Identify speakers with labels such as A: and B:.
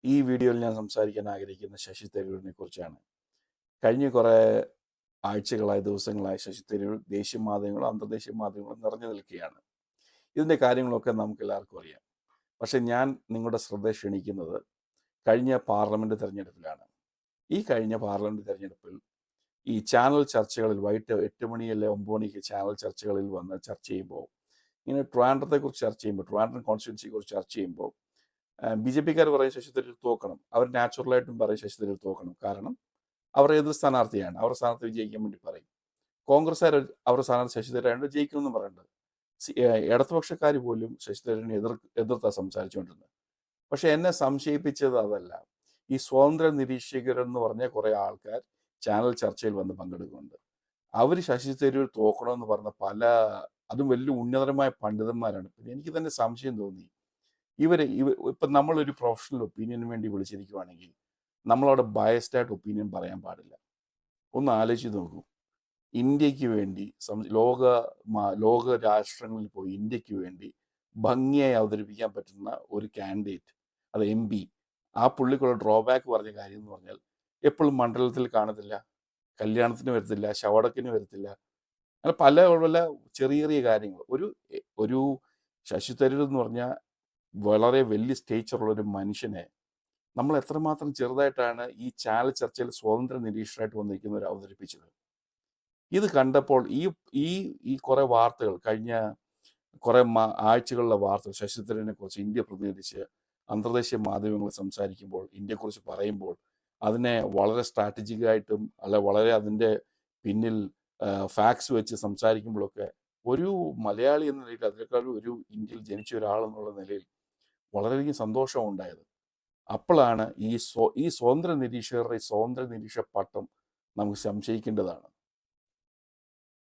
A: ഈ വീഡിയോയിൽ ഞാൻ സംസാരിക്കാൻ ആഗ്രഹിക്കുന്ന ശശി തരൂരിനെ കുറിച്ചാണ്. കഴിഞ്ഞ കുറേ ആഴ്ചകളായി, ദിവസങ്ങളായി ശശി തരൂർ ദേശീയ മാധ്യമങ്ങളും അന്തർദേശീയ മാധ്യമങ്ങളും നിറഞ്ഞു നിൽക്കുകയാണ്. ഇതിൻ്റെ കാര്യങ്ങളൊക്കെ നമുക്കെല്ലാവർക്കും അറിയാം. പക്ഷേ ഞാൻ നിങ്ങളുടെ ശ്രദ്ധ ക്ഷണിക്കുന്നത് കഴിഞ്ഞ പാർലമെൻറ്റ് തെരഞ്ഞെടുപ്പിലാണ്. ഈ കഴിഞ്ഞ പാർലമെൻറ്റ് തെരഞ്ഞെടുപ്പിൽ ഈ ചാനൽ ചർച്ചകളിൽ വൈകിട്ട് 8 മണി അല്ലെ 9 മണിക്ക് ചാനൽ ചർച്ചകളിൽ വന്ന് ചർച്ച ചെയ്യുമ്പോൾ, ഇങ്ങനെ ട്രിവാൻഡ്രത്തെക്കുറിച്ച് ചർച്ച ചെയ്യുമ്പോൾ, ട്രിവാൻഡ്രം കോൺസ്റ്റിറ്റ്യുവൻസിയെക്കുറിച്ച് ചർച്ച ചെയ്യുമ്പോൾ ബി.ജെ.പിക്കാർ പറയും ശശി തരൂർ തോക്കണം. അവർ നാച്ചുറലായിട്ടും പറയും ശശി തരൂർ തോക്കണം. കാരണം അവർ എതിർ സ്ഥാനാർത്ഥിയാണ്. അവരുടെ സ്ഥാനാർത്ഥി വിജയിക്കാൻ വേണ്ടി പറയും. കോൺഗ്രസ്സുകാർ അവരുടെ സ്ഥാനാർത്ഥി ശശി തരൂരായതുകൊണ്ട് ജയിക്കുമെന്നും പറയുന്നുണ്ട്. ഇടതുപക്ഷക്കാർ പോലും ശശി തരൂരിനെ എതിർത്താണ് സംസാരിച്ചുകൊണ്ടിരുന്നത്. പക്ഷേ എന്നെ സംശയിപ്പിച്ചത് അതല്ല. ഈ സ്വതന്ത്ര നിരീക്ഷകരെന്ന് പറഞ്ഞ കുറേ ആൾക്കാർ ചാനൽ ചർച്ചയിൽ വന്ന് പങ്കെടുക്കുന്നുണ്ട്. അവർ ശശി തരൂർ തോക്കണമെന്ന് പറഞ്ഞ അതും വലിയ ഉന്നതരമായ പണ്ഡിതന്മാരാണ്. പിന്നെ എനിക്ക് തന്നെ സംശയം തോന്നി. ഇപ്പം നമ്മളൊരു പ്രൊഫഷണൽ ഒപ്പീനിയന് വേണ്ടി വിളിച്ചിരിക്കുവാണെങ്കിൽ നമ്മളവിടെ ബയസ്ഡായിട്ട് ഒപ്പീനിയൻ പറയാൻ പാടില്ല. ഒന്ന് ആലോചിച്ച് നോക്കൂ. ഇന്ത്യക്ക് വേണ്ടി ലോക രാഷ്ട്രങ്ങളിൽ പോയി ഇന്ത്യക്ക് വേണ്ടി ഭംഗിയായി അവതരിപ്പിക്കാൻ പറ്റുന്ന ഒരു കാൻഡിഡേറ്റ്, അത് MP. ആ പുള്ളിക്കുള്ള ഡ്രോബാക്ക് പറഞ്ഞ കാര്യം എന്ന് പറഞ്ഞാൽ എപ്പോഴും മണ്ഡലത്തിൽ കാണത്തില്ല, കല്യാണത്തിന് വരത്തില്ല, ശവടക്കിന് വരത്തില്ല. അങ്ങനെ പല പല ചെറിയ ചെറിയ കാര്യങ്ങൾ. ഒരു ശശി തരൂർ എന്ന് പറഞ്ഞാൽ വളരെ വലിയ സ്റ്റേച്ചറുള്ളൊരു മനുഷ്യനെ നമ്മൾ എത്രമാത്രം ചെറുതായിട്ടാണ് ഈ ചാനൽ ചർച്ചയിൽ സ്വതന്ത്ര നിരീക്ഷകരായിട്ട് വന്നിരിക്കുന്നവർ അവതരിപ്പിച്ചത്. ഇത് കണ്ടപ്പോൾ ഈ ഈ ഈ കുറേ വാർത്തകൾ, കഴിഞ്ഞ കുറേ ആഴ്ചകളിലെ വാർത്തകൾ ശശി തരൂരിനെ കുറിച്ച് ഇന്ത്യ പ്രതിനിധീകരിച്ച് അന്തർദേശീയ മാധ്യമങ്ങൾ സംസാരിക്കുമ്പോൾ, ഇന്ത്യയെക്കുറിച്ച് പറയുമ്പോൾ, അതിനെ വളരെ സ്ട്രാറ്റജിക്കായിട്ടും വളരെ അതിൻ്റെ പിന്നിൽ ഫാക്ട്സ് വെച്ച് സംസാരിക്കുമ്പോഴൊക്കെ ഒരു മലയാളി എന്ന നിലയിൽ, അതിനേക്കാളും ഒരു ഇന്ത്യയിൽ ജനിച്ച ഒരാളെന്നുള്ള നിലയിൽ വളരെയധികം സന്തോഷമാണ് ഉണ്ടായത്. അപ്പോഴാണ് ഈ സ്വതന്ത്ര നിരീക്ഷകരുടെ സ്വതന്ത്ര നിരീക്ഷക പട്ടം നമുക്ക് സംശയിക്കേണ്ടതാണ്.